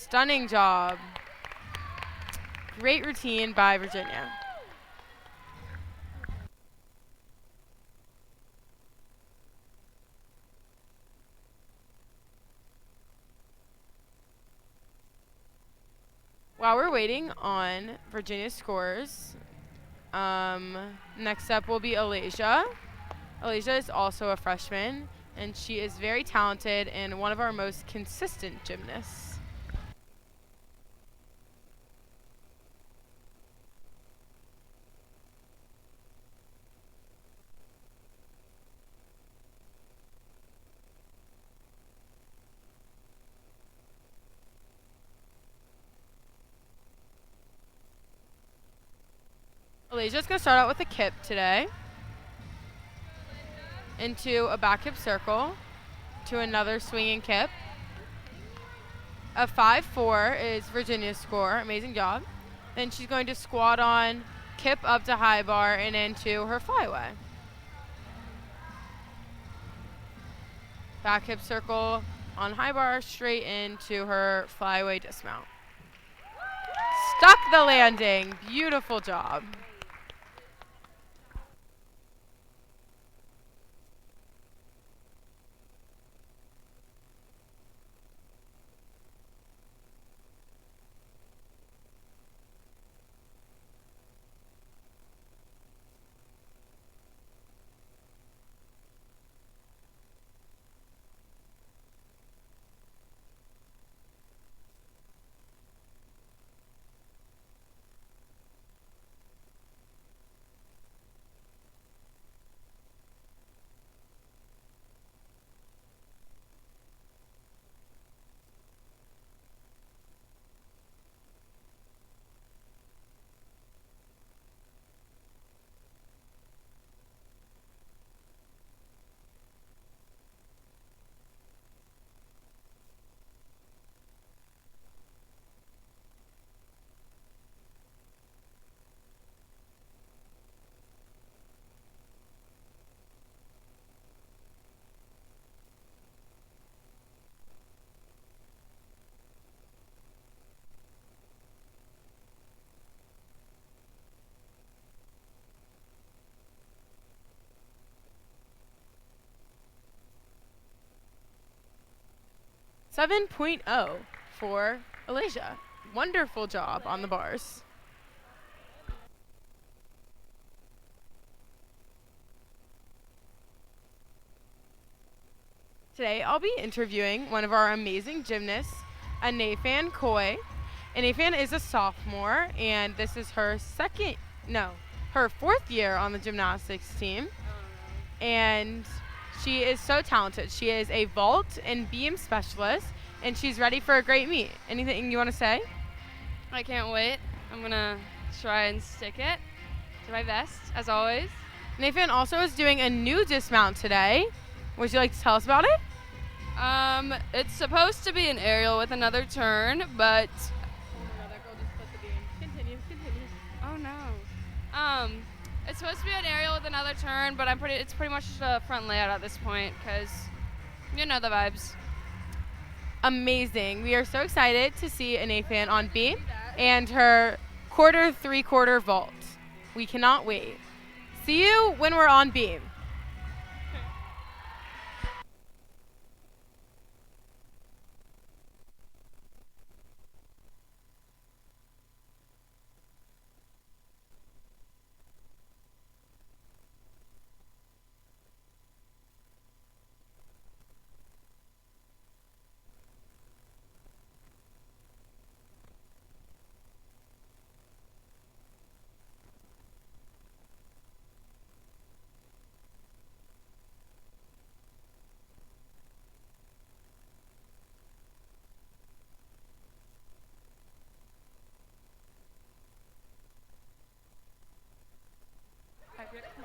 Stunning job. Great routine by Virginia. While we're waiting on Virginia's scores, next up will be Alasia. Alasia is also a freshman, and she is very talented and one of our most consistent gymnasts. Alasia's going to start out with a kip today. Into a back hip circle, to another swinging kip. A 5-4 is Virginia's score. Amazing job. Then she's going to squat on, kip up to high bar, and into her flyaway. Back hip circle on high bar, straight into her flyaway dismount. Stuck the landing. Beautiful job. Seven 7.0 for Alasia. Wonderful job on the bars. Today I'll be interviewing one of our amazing gymnasts, Anafan Coy. Anafan is a sophomore, and this is her her 4th year on the gymnastics team. And she is so talented. She is a vault and beam specialist, and she's ready for a great meet. Anything you want to say? I can't wait. I'm going to try and stick it. Do my best, as always. Nathan also is doing a new dismount today. Would you like to tell us about it? It's supposed to be an aerial with another turn, but... Oh, no. It's supposed to be an aerial with another turn, but it's pretty much a front layout at this point, because you know the vibes. Amazing. We are so excited to see Anafan on beam and her quarter, 3/4 vault. We cannot wait. See you when we're on beam.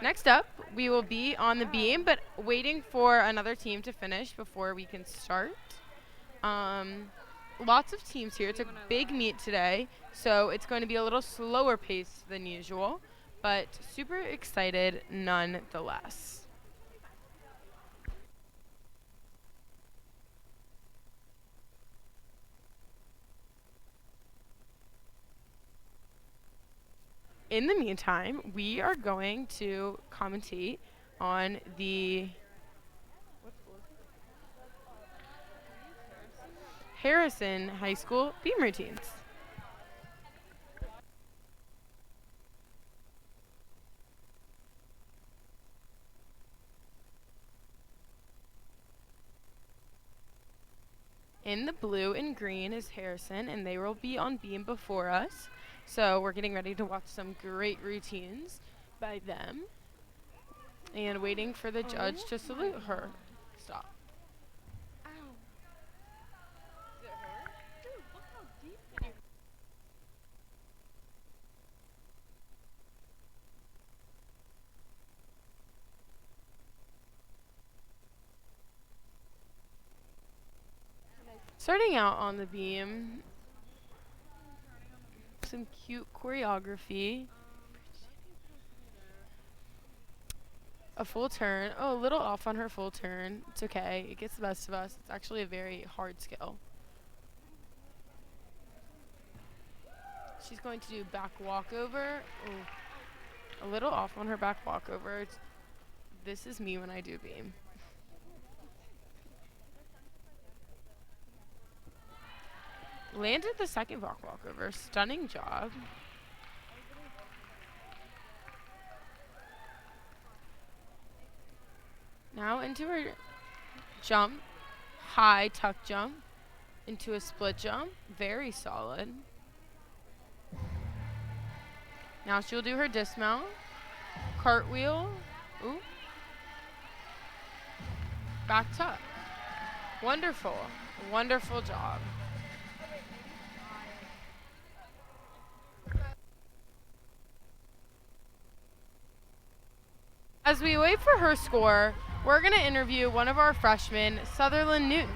Next up, we will be on the beam, but waiting for another team to finish before we can start. Lots of teams here. It's a big meet today, so it's going to be a little slower pace than usual, but super excited nonetheless. in the meantime, we are going to commentate on the Harrison High School beam routines. In the blue and green is Harrison, and they will be on beam before us. So we're getting ready to watch some great routines by them and waiting for the judge to salute her. Stop. Starting out on the beam, some cute choreography. A full turn. Oh, a little off on her full turn. It's okay. It gets the best of us. It's actually a very hard skill. She's going to do back walkover. Ooh. A little off on her back walkover. This is me when I do beam. Landed the second back walkover. Stunning job. Now into her jump. High tuck jump. Into a split jump. Very solid. Now she'll do her dismount. Cartwheel. Ooh. Back tuck. Wonderful. Wonderful job. As we wait for her score, we're going to interview one of our freshmen, Sutherland Newton.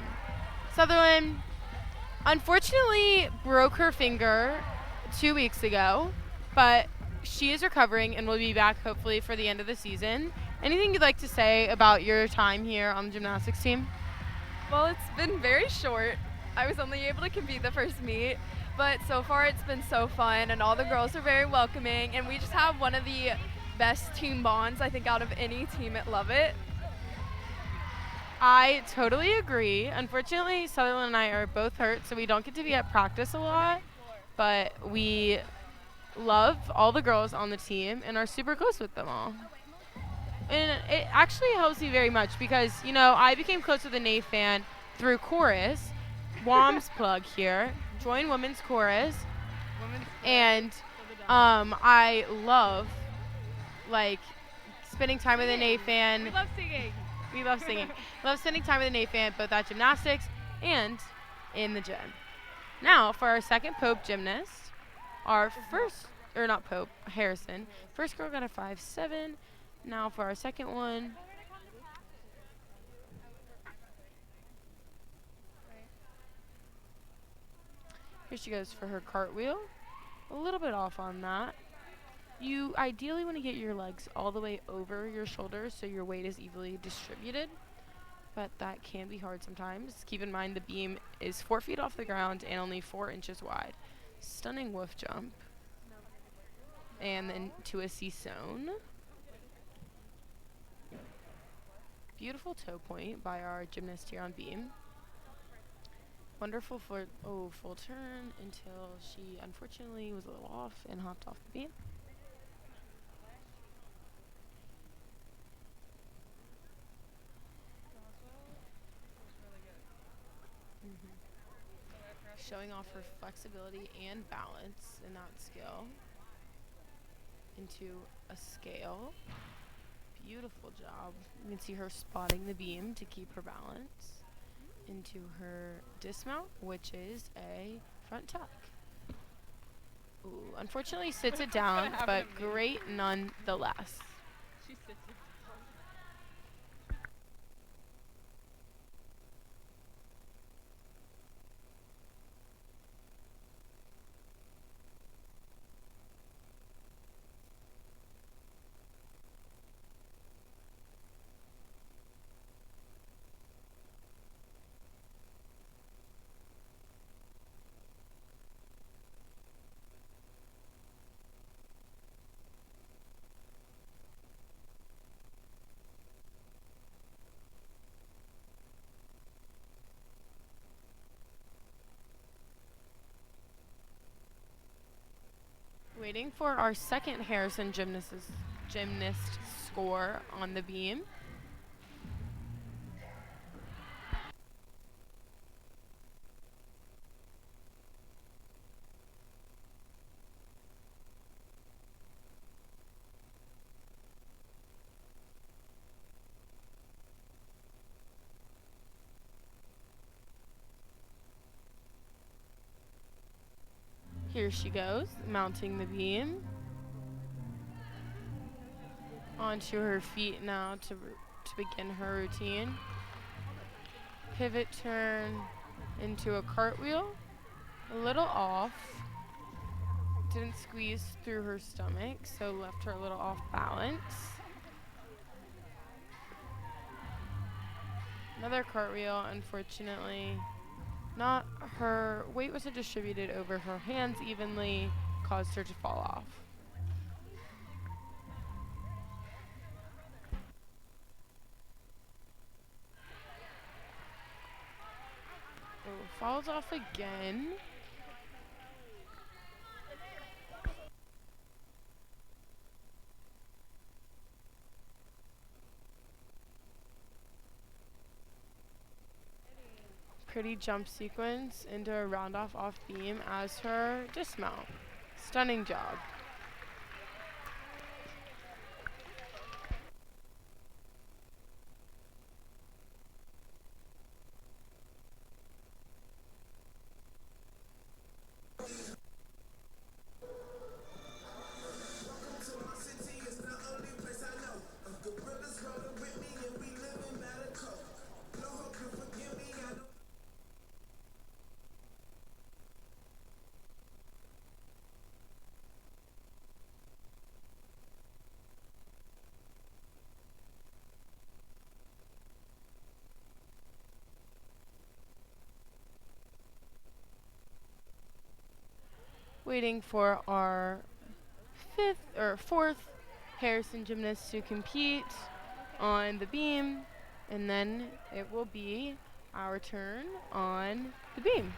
Sutherland unfortunately broke her finger 2 weeks ago, but she is recovering and will be back hopefully for the end of the season. Anything you'd like to say about your time here on the gymnastics team? Well, it's been very short. I was only able to compete the first meet, but so far it's been so fun, and all the girls are very welcoming, and we just have one of the best team bonds, I think, out of any team at Lovett. I totally agree. Unfortunately, Sutherland and I are both hurt, so we don't get to be at practice a lot, but we love all the girls on the team and are super close with them all. And it actually helps me very much because, you know, I became close with the NAFAN through chorus. WOM's plug here. Join Women's Chorus. And I love, like, spending time with the NAFAN. We love singing. We love singing. Love spending time with the NAFAN, both at gymnastics and in the gym. Now, for our second Pope gymnast, our first, or not Pope, Harrison. First girl got a 5.7. Now for our second one. Here she goes for her cartwheel. A little bit off on that. You ideally want to get your legs all the way over your shoulders so your weight is evenly distributed, but that can be hard sometimes. Keep in mind the beam is 4 feet off the ground and only 4 inches wide. Stunning wolf jump. And then to a C-sewn. Beautiful toe point by our gymnast here on beam. Wonderful full turn until she unfortunately was a little off and hopped off the beam. Showing off her flexibility and balance in that skill into a scale. Beautiful job. You can see her spotting the beam to keep her balance into her dismount, which is a front tuck. Ooh, unfortunately sits it down, but great nonetheless. She sits it. Waiting for our second Harrison gymnast score on the beam. Here she goes, mounting the beam. Onto her feet now to begin her routine. Pivot turn into a cartwheel. A little off. Didn't squeeze through her stomach, so left her a little off balance. Another cartwheel, unfortunately. Not her weight wasn't distributed over her hands evenly, caused her to fall off. Oh, falls off again. Pretty jump sequence into a round off beam as her dismount. Stunning job. Waiting for our fourth Harrison gymnast to compete on the beam, and then it will be our turn on the beam.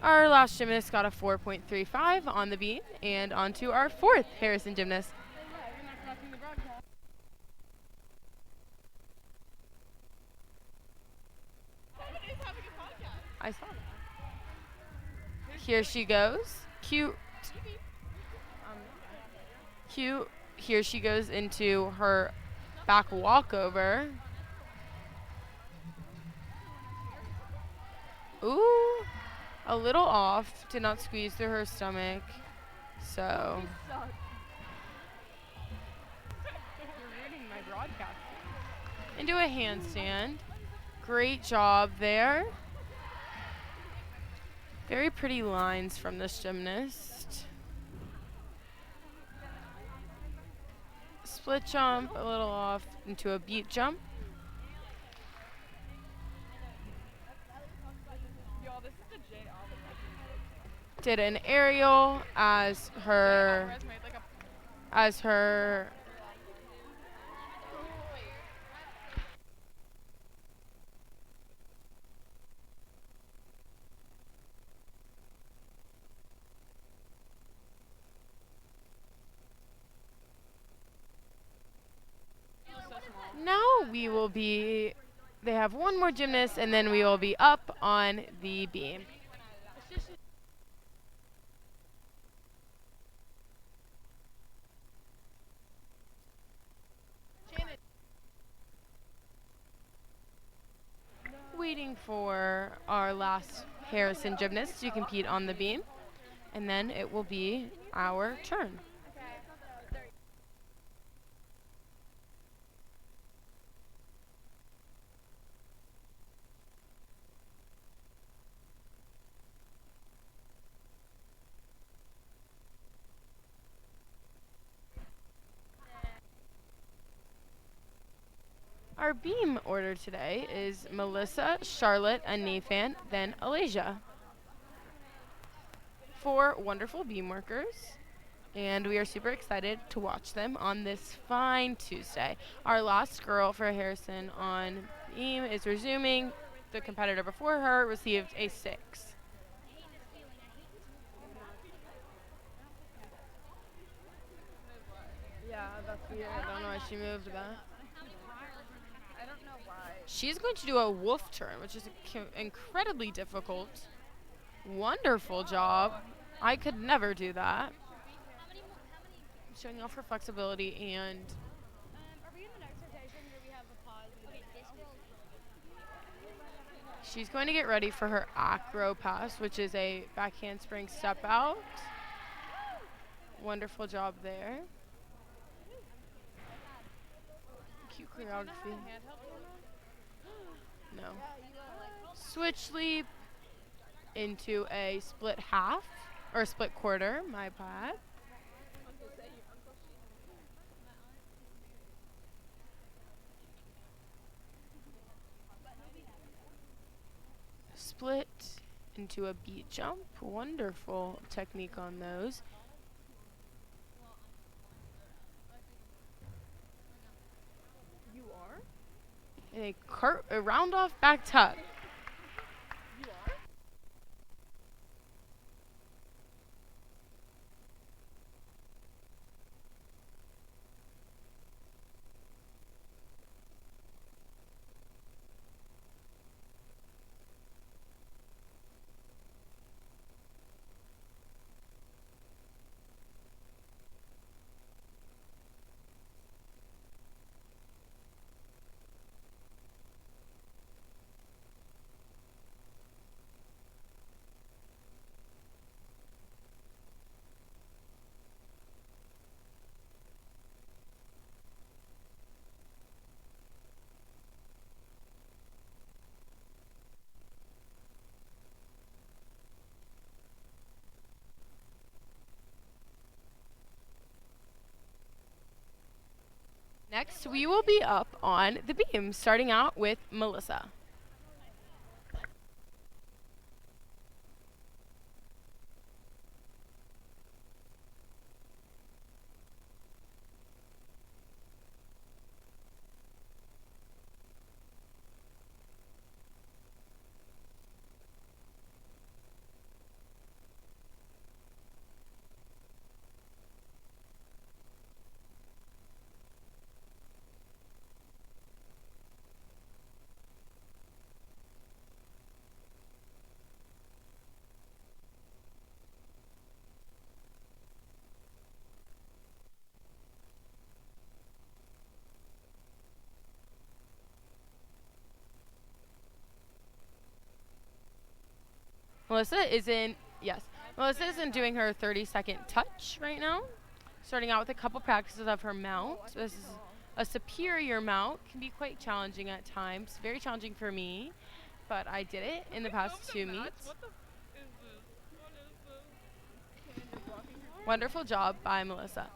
Our last gymnast got a 4.35 on the beam, and on to our fourth Harrison gymnast. I saw that. Here she goes. Cute. Cute. Here she goes into her back walkover. Ooh. A little off, did not squeeze through her stomach, so. You're ruining my broadcast. Into a handstand. Great job there. Very pretty lines from this gymnast. Split jump, a little off into a beat jump. Did an aerial as her now they have one more gymnast, and then we will be up on the beam. Waiting for our last Harrison gymnast to compete on the beam, and then it will be our turn. Our beam order today is Melissa, Charlotte, and Nathan, then Alasia. 4 wonderful beam workers. And we are super excited to watch them on this fine Tuesday. Our last girl for Harrison on beam is resuming. The competitor before her received a 6. Yeah, that's weird. I don't know why she moved that. I don't know why. She's going to do a wolf turn, which is incredibly difficult. Wonderful job. I could never do that. Showing off her flexibility and Are we in the next rotation or do we have a pause? Okay, this girl is really good. she's going to get ready for her acro pass, which is a back handspring step out. Wonderful job there. Cute choreography. No. Switch leap into a split half, or split quarter, my bad. Split into a beat jump. Wonderful technique on those. You are? And a round off back tuck. You are? Next, we will be up on the beam, starting out with Melissa. Melissa isn't doing her 30-second touch right now. Starting out with a couple practices of her mount. So this is a superior mount. Can be quite challenging at times. Very challenging for me, but I did it in the past 2 meets. Wonderful job by Melissa.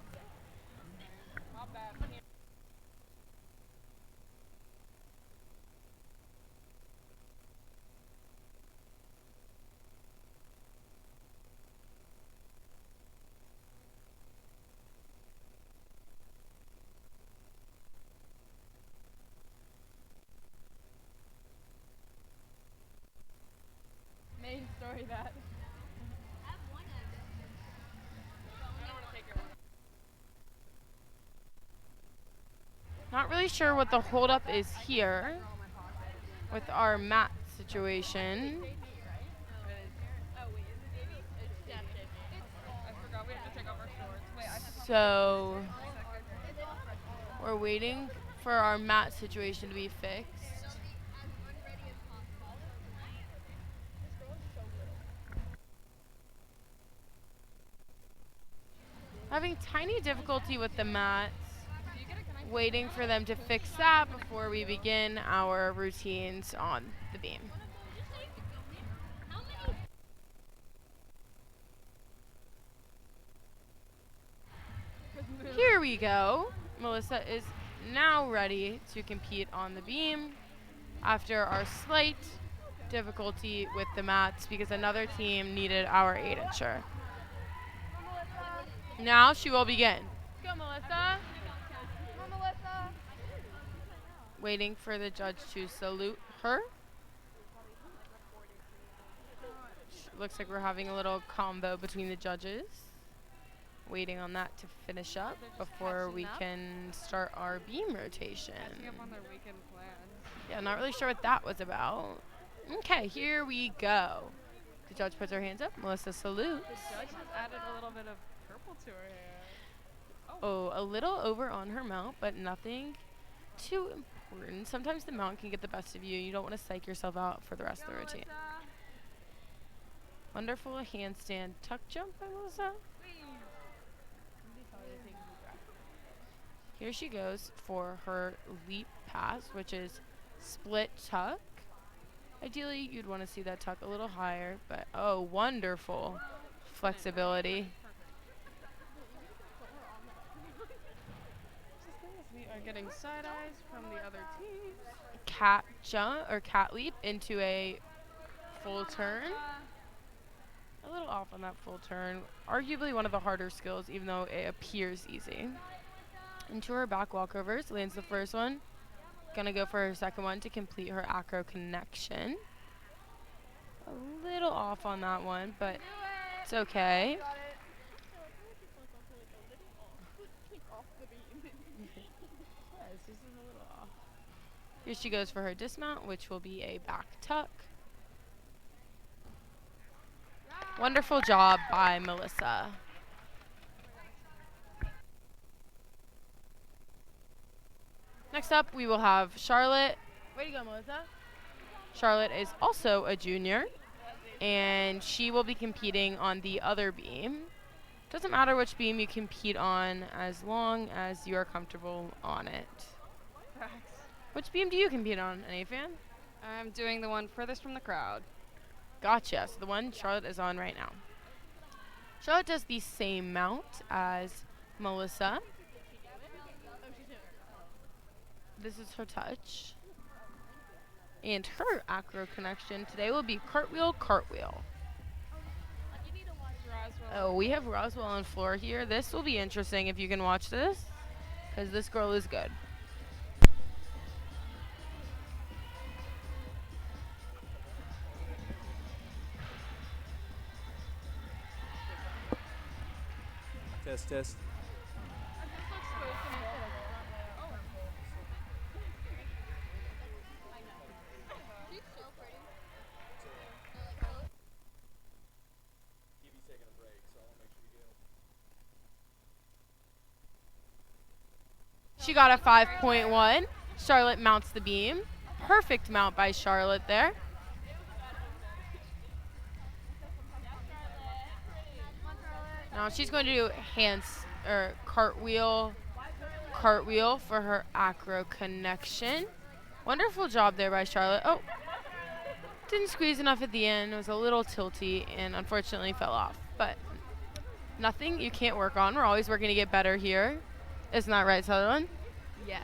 Main story that. Not really sure what the holdup is here with our mat situation. So we're waiting for our mat situation to be fixed. Having tiny difficulty with the mats. Waiting for them to fix that before we begin our routines on the beam. Here we go. Melissa is now ready to compete on the beam after our slight difficulty with the mats because another team needed our 8-incher. Now she will begin. Go, Melissa. Come on, Melissa. Waiting for the judge to salute her. Looks like we're having a little combo between the judges. Waiting on that to finish up before we can start our beam rotation. Catching up on their weekend plans. Yeah, not really sure what that was about. Okay, here we go. The judge puts her hands up. Melissa salutes. The judge has added a little bit of purple to her hair. Oh, a little over on her mount, but nothing too important. Sometimes the mount can get the best of you. You don't want to psych yourself out for the rest of the routine. Wonderful handstand tuck jump by Melissa. Here she goes for her leap pass, which is split tuck. Ideally, you'd want to see that tuck a little higher, but oh, wonderful flexibility. We are getting side eyes from the other teams. Cat jump or cat leap into a full turn. A little off on that full turn. Arguably one of the harder skills, even though it appears easy. Into her back walkovers, lands the first one. Gonna go for her second one to complete her acro connection. A little off on that one, but it's okay. Here she goes for her dismount, which will be a back tuck. Wonderful job by Melissa. Next up, we will have Charlotte. Way to go, Melissa. Charlotte is also a junior, and she will be competing on the other beam. Doesn't matter which beam you compete on as long as you are comfortable on it. Which beam do you compete on, Nathan? I'm doing the one furthest from the crowd. Gotcha. So the one Charlotte is on right now. Charlotte does the same mount as Melissa. This is her touch. And her acro connection today will be cartwheel, cartwheel. Oh, we have Roswell on floor here. This will be interesting if you can watch this, because this girl is good. Test, test. She got a 5.1. Charlotte mounts the beam. Perfect mount by Charlotte there. Now she's going to do cartwheel for her acro connection. Wonderful job there by Charlotte. Oh, didn't squeeze enough at the end. It was a little tilty and unfortunately fell off. But nothing you can't work on. We're always working to get better here. Isn't that right, Sutherland? Yes.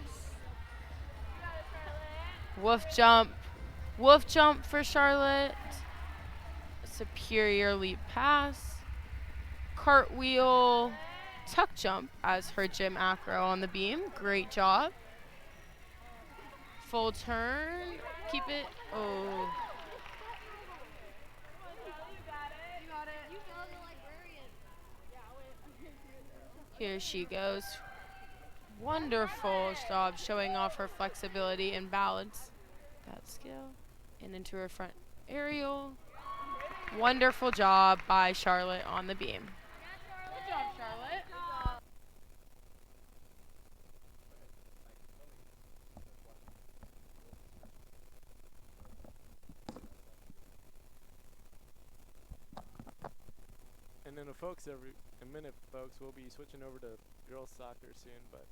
Wolf jump. Wolf jump for Charlotte. Superior leap pass. Cartwheel tuck jump as her gym acro on the beam. Great job. Full turn. Keep it. Oh. Here she goes. Wonderful job showing off her flexibility and balance. That skill. And into her front aerial. Wonderful job by Charlotte on the beam. Good job, Charlotte. And then, folks, a minute, folks, we'll be switching over to girls soccer soon, but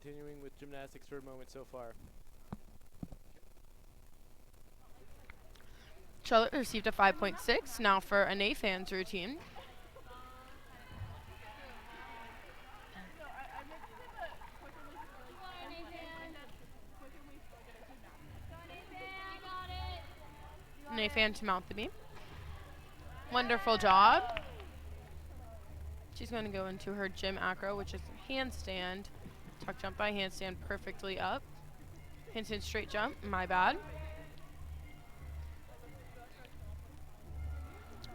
continuing with gymnastics for a moment so far. Charlotte received a 5.6. Now for a Nathan's routine. Nathan to mount the beam. Wonderful job. She's going to go into her gym acro, which is handstand. Tuck jump by handstand perfectly up. Handstand straight jump, my bad.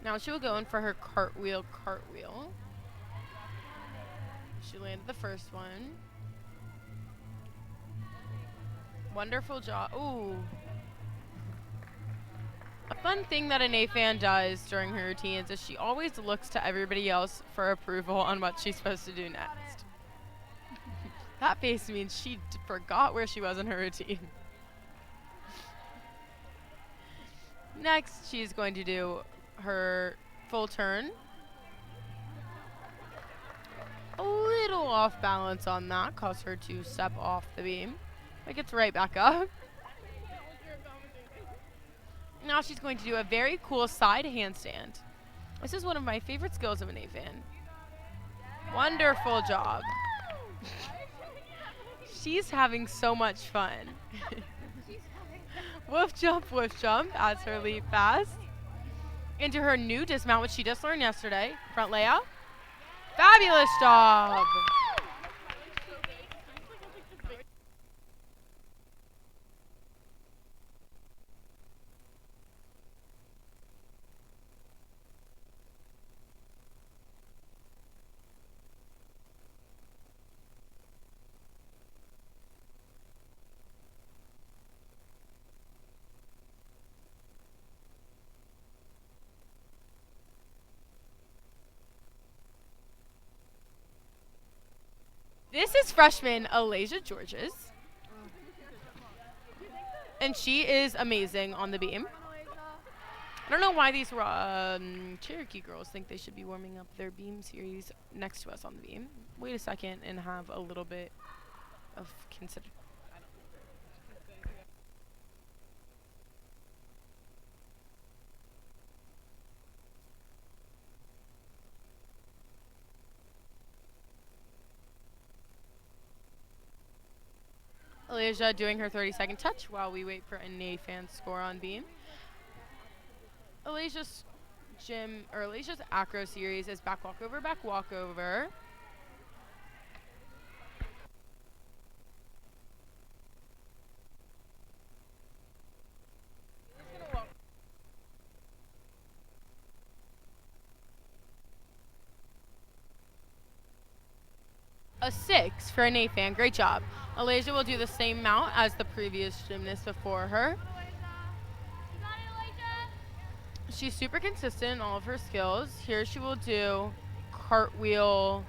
Now she will go in for her cartwheel. She landed the first one. Wonderful job. Ooh. A fun thing that an A-fan does during her routines is she always looks to everybody else for approval on what she's supposed to do next. That face means she forgot where she was in her routine. Next, she's going to do her full turn. A little off balance on that, caused her to step off the beam. But gets right back up. Now she's going to do a very cool side handstand. This is one of my favorite skills of an A-fan. Wonderful job. She's having so much fun. Woof jump as her leap fast. Into her new dismount, which she just learned yesterday. Front layout. Fabulous job. This is freshman Alasia Georges. And she is amazing on the beam. I don't know why these Cherokee girls think they should be warming up their beam series next to us on the beam. Wait a second and have a little bit of consider. Alasia doing her 30-second touch while we wait for a A-fan score on beam. Alasia's acro series is back walkover, back walkover. A 6 for an A-fan. Great job. Alasia will do the same mount as the previous gymnast before her. She's super consistent in all of her skills. Here she will do cartwheel,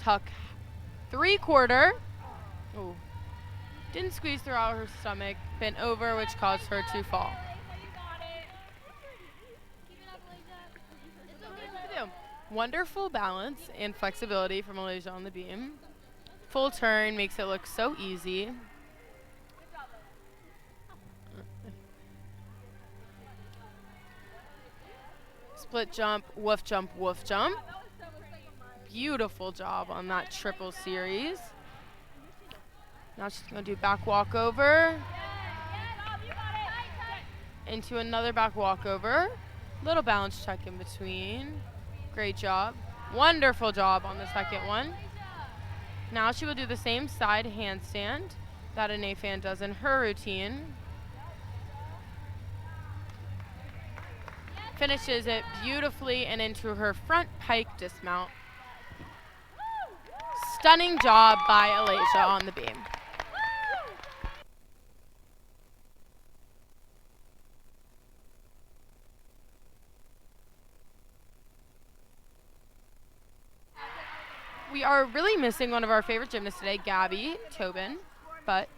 tuck 3/4. Ooh. Didn't squeeze throughout her stomach. Bent over, which caused her to fall. Wonderful balance and flexibility from Alasia on the beam. Full turn makes it look so easy. Split jump, woof jump, woof jump. Beautiful job on that triple series. Now she's going to do back walkover. Into another back walkover. Little balance check in between. Great job. Wonderful job on the second one. Now she will do the same side handstand that an A-fan does in her routine. Finishes it beautifully and into her front pike dismount. Stunning job by Alasia on the beam. We are really missing one of our favorite gymnasts today, Gabby Tobin, but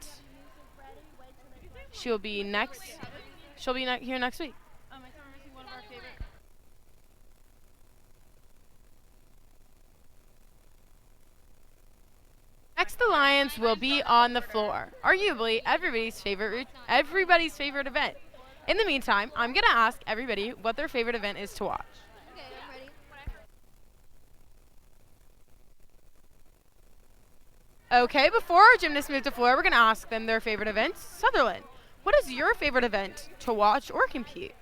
she'll be next. She'll be here next week. I thought we're missing one of our favorite. Next Alliance will be on the floor, arguably everybody's favorite event. In the meantime, I'm gonna ask everybody what their favorite event is to watch. Okay, I'm ready. Okay, before our gymnasts move to floor, we're going to ask them their favorite events. Sutherland, what is your favorite event to watch or compete?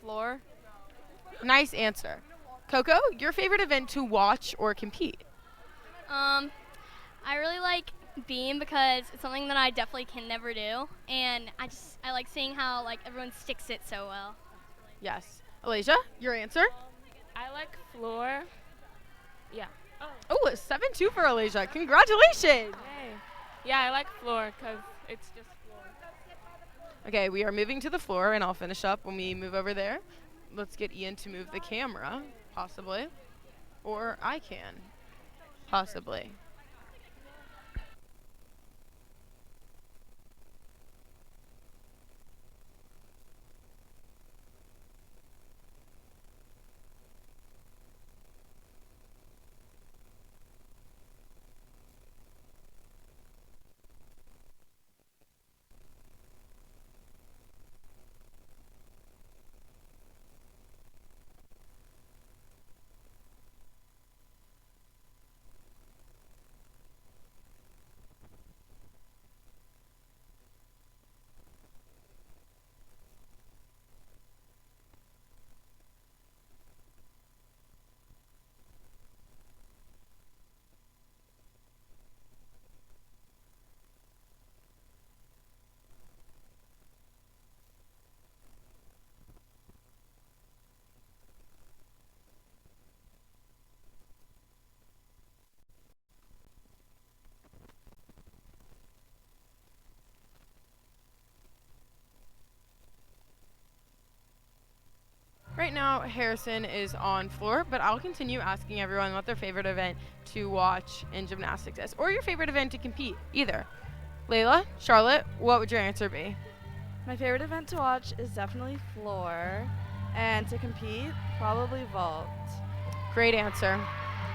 Floor. Nice answer. Coco, your favorite event to watch or compete? I really like beam because it's something that I definitely can never do, and I like seeing how like everyone sticks it so well. Yes. Alasia, your answer? I like floor. Yeah. Oh, a 7-2 for Alasia. Congratulations. Hey. Yeah, I like floor because it's just floor. Okay, we are moving to the floor, and I'll finish up when we move over there. Let's get Ian to move the camera, possibly. Or I can, possibly. Right now, Harrison is on floor, but I'll continue asking everyone what their favorite event to watch in gymnastics is, or your favorite event to compete, either. Layla, Charlotte, what would your answer be? My favorite event to watch is definitely floor, and to compete, probably vault. Great answer.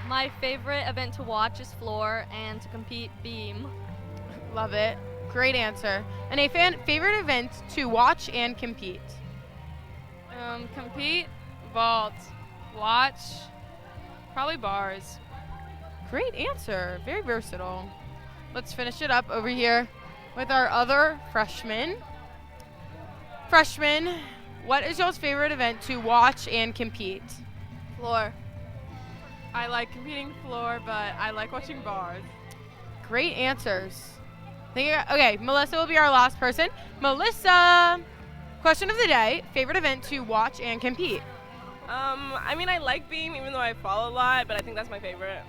My favorite event to watch is floor, and to compete, beam. Love it. Great answer. And a favorite event to watch and compete? Compete, vault, watch, probably bars. Great answer. Very versatile. Let's finish it up over here with our other freshman. Freshman, what is y'all's favorite event to watch and compete? Floor. I like competing floor, but I like watching bars. Great answers. Okay, Melissa will be our last person. Melissa, question of the day, favorite event to watch and compete? I mean, I like beam, even though I fall a lot, but I think that's my favorite.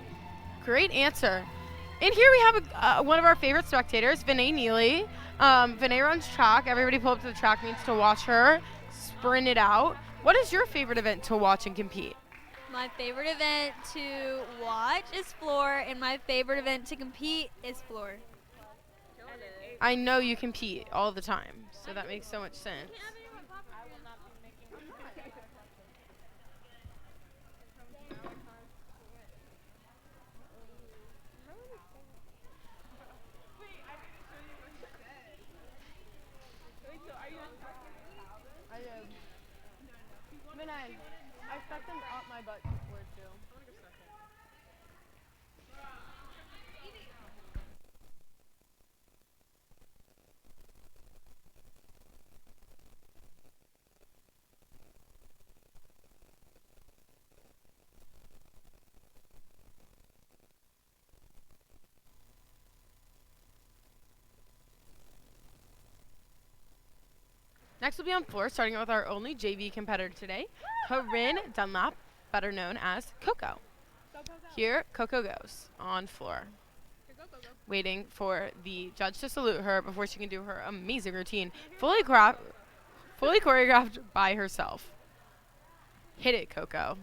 Great answer. And here we have one of our favorite spectators, Vinay Neely. Vinay runs track. Everybody pull up to the track meets to watch her sprint it out. What is your favorite event to watch and compete? My favorite event to watch is floor, and my favorite event to compete is floor. I know you compete all the time, so that makes so much sense. I stuck them up my butt before too. Next we'll be on floor, starting with our only JV competitor today, Corinne Dunlap, better known as Coco. Here, Coco goes on floor, waiting for the judge to salute her before she can do her amazing routine, fully choreographed by herself. Hit it, Coco.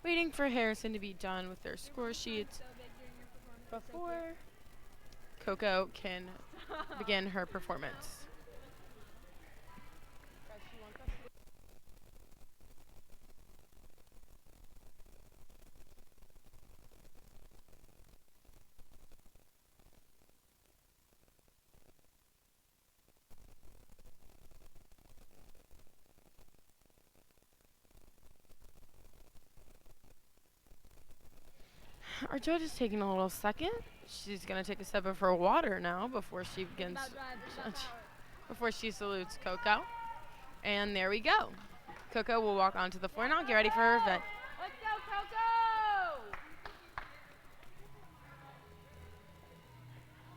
Waiting for Harrison to be done with their score sheets before Coco can begin her performance. Our judge is taking a little second. She's going to take a sip of her water now before she begins, before she salutes Coco. And there we go. Coco will walk onto the floor now. Get ready for her event. Let's go, Coco!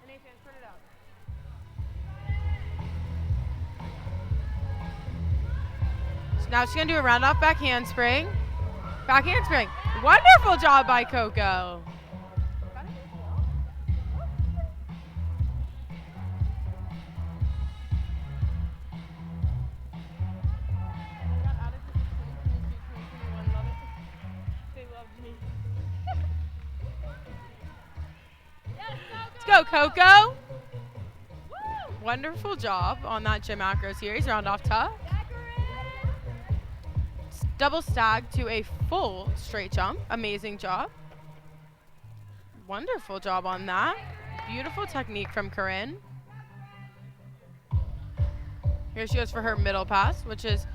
Nathan, turn it up. So now she's going to do a round off back handspring. Back handspring. Wonderful job by Coco. Let's go, Coco. Wonderful job on that gym acro series. Round off tuck. Double stag to a full straight jump. Amazing job. Wonderful job on that. Beautiful technique from Corinne. Here she goes for her middle pass, which is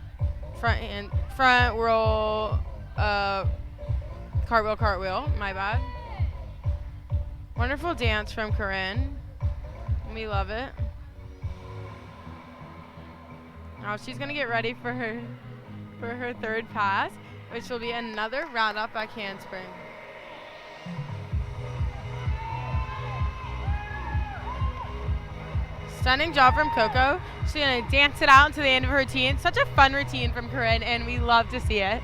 front roll, cartwheel, cartwheel. My bad. Wonderful dance from Corinne. We love it. Now she's gonna get ready for her third pass, which will be another round off back handspring. Stunning job from Coco. She's gonna dance it out into the end of her routine. Such a fun routine from Corinne, and we love to see it.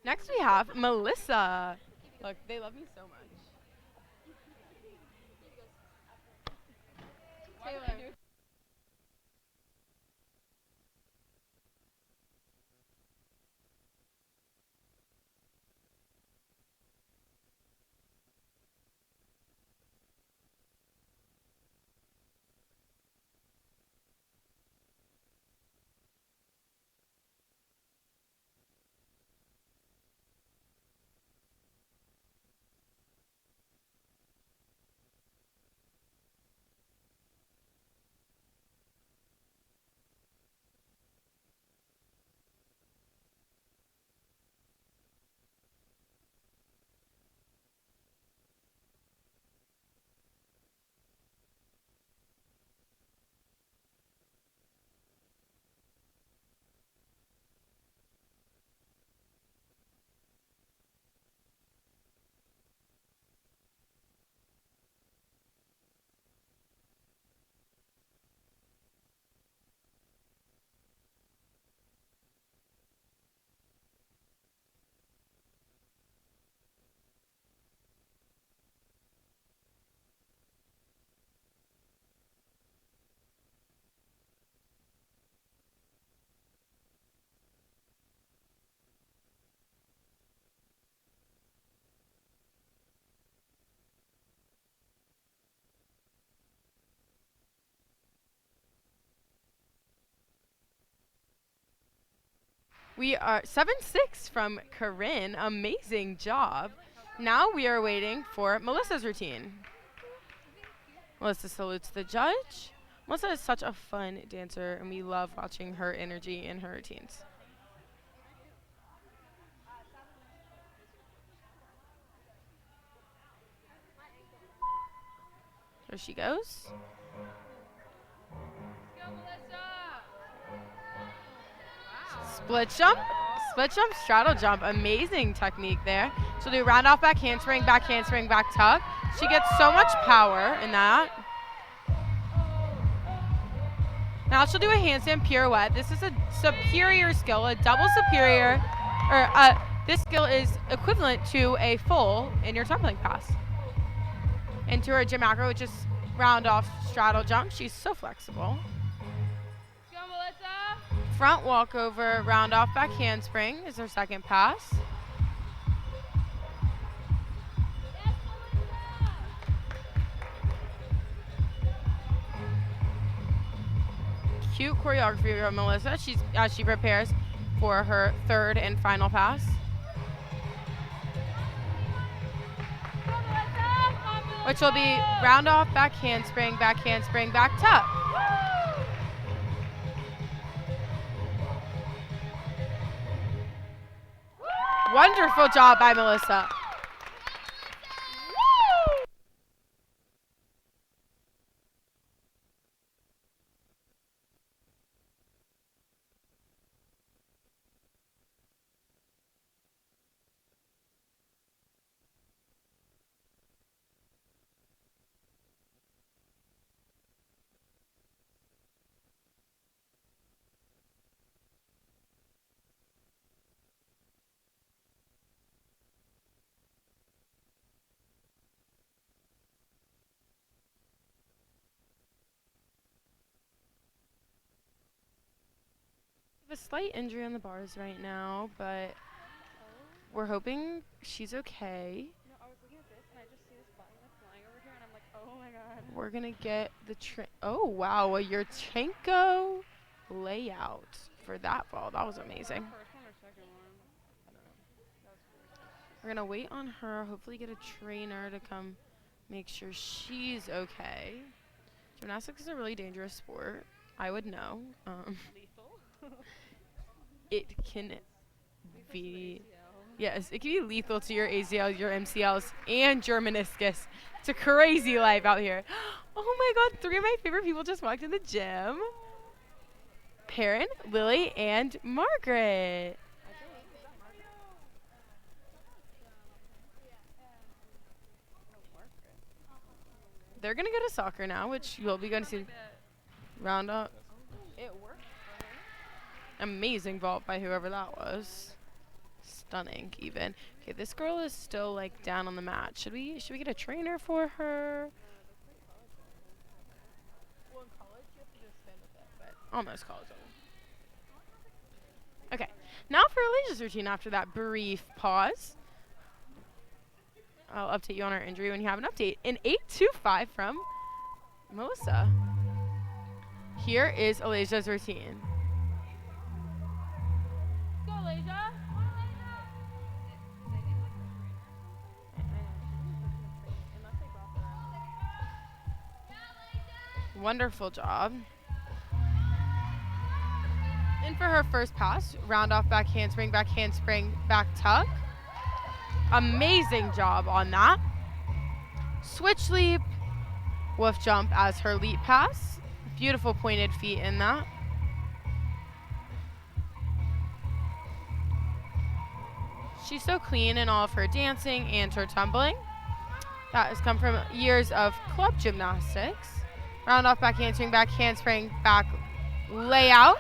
Next we have Melissa. Look, they love me so much. Taylor. We are 7-6 from Corinne. Amazing job. Now we are waiting for Melissa's routine. Melissa salutes the judge. Melissa is such a fun dancer, and we love watching her energy in her routines. There she goes. Split jump, straddle jump. Amazing technique there. She'll do round off back handspring, back tuck. She gets so much power in that. Now she'll do a handstand pirouette. This is a superior skill, a double superior, or this skill is equivalent to a full in your tumbling pass. Into her gym macro, which is round off straddle jump. She's so flexible. Front walkover, round off back handspring is her second pass. cute choreography from Melissa. As she prepares for her third and final pass. Which will be round off, back handspring, back tuck. Wonderful job by Melissa. A slight injury on the bars right now, but we're hoping she's okay. No, I was looking at this and I just see this button that's flying over here and I'm like, oh my god. We're gonna get the oh wow, a Yurchenko layout for that ball. That was amazing. First one or second one? We're gonna wait on her, hopefully get a trainer to come make sure she's okay. Gymnastics is a really dangerous sport. I would know. Lethal? It can be, yes, it can be lethal to your ACL, your MCLs, and your meniscus. It's a crazy life out here. Oh my God, 3 of my favorite people just walked in the gym. Perrin, Lily, and Margaret. They're gonna go to soccer now, which you'll be going to see. Round up. It worked. Amazing vault by whoever that was. Stunning, even. Okay, this girl is still like down on the mat. Should we get a trainer for her? Well, in college you have to just stand with it, but almost college level. Okay, now for Alicia's routine after that brief pause. I'll update you on our injury when you have an update. An 8.25 from Melissa. Here is Alicia's routine. Go, Alicia. Wonderful job. In for her first pass, round off back handspring, back tuck. Amazing job on that. Switch leap, wolf jump as her leap pass. Beautiful pointed feet in that. She's so clean in all of her dancing and her tumbling. That has come from years of club gymnastics. Round off back handspring, back layout.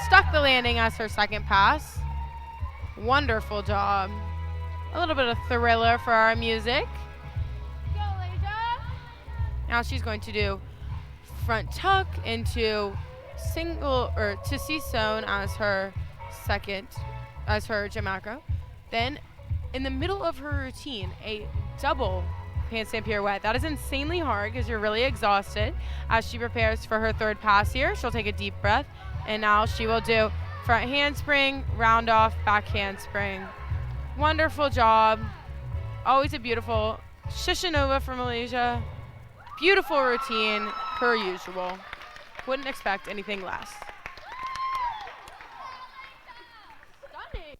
Stuck the landing as her second pass. Wonderful job. A little bit of thriller for our music. Go, Alicia. Now she's going to do front tuck into single or to C-zone as her gym macro. Then in the middle of her routine, a double handstand pirouette. That is insanely hard because you're really exhausted. As she prepares for her third pass here, she'll take a deep breath, and now she will do front handspring, round off, back handspring. Wonderful job. Always a beautiful Shishanova from Malaysia. Beautiful routine, per usual. Wouldn't expect anything less. Stunning.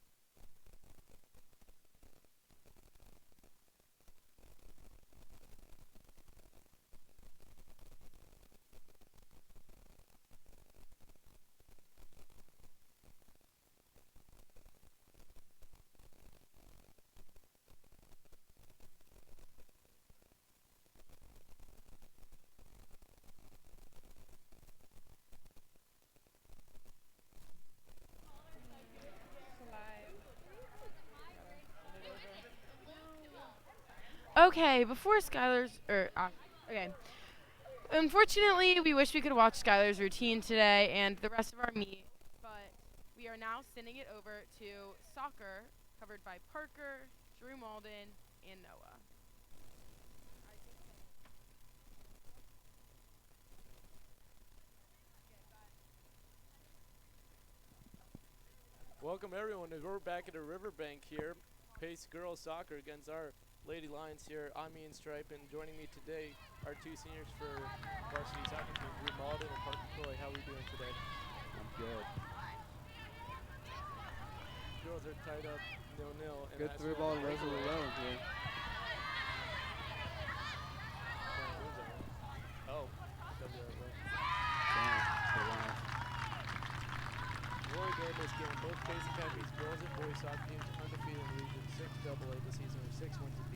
Okay, before Skylar's, okay. Unfortunately, we wish we could watch Skylar's routine today and the rest of our meet, but we are now sending it over to soccer, covered by Parker, Drew Malden, and Noah. Welcome everyone. We're back at a Riverbank here. Pace girls soccer against our Lady Lions here. I'm Ian Stripe, and joining me today are two seniors for varsity soccer team, Drew Malden and Parker Coy. How are we doing today? I'm good. Girls are tied up 0-0. Good through ball to Leslie Rose here. Oh, WRO. Roy during this game, both Pace Academies girls and boys soccer teams undefeated in Region 6 AA this season with 6 wins and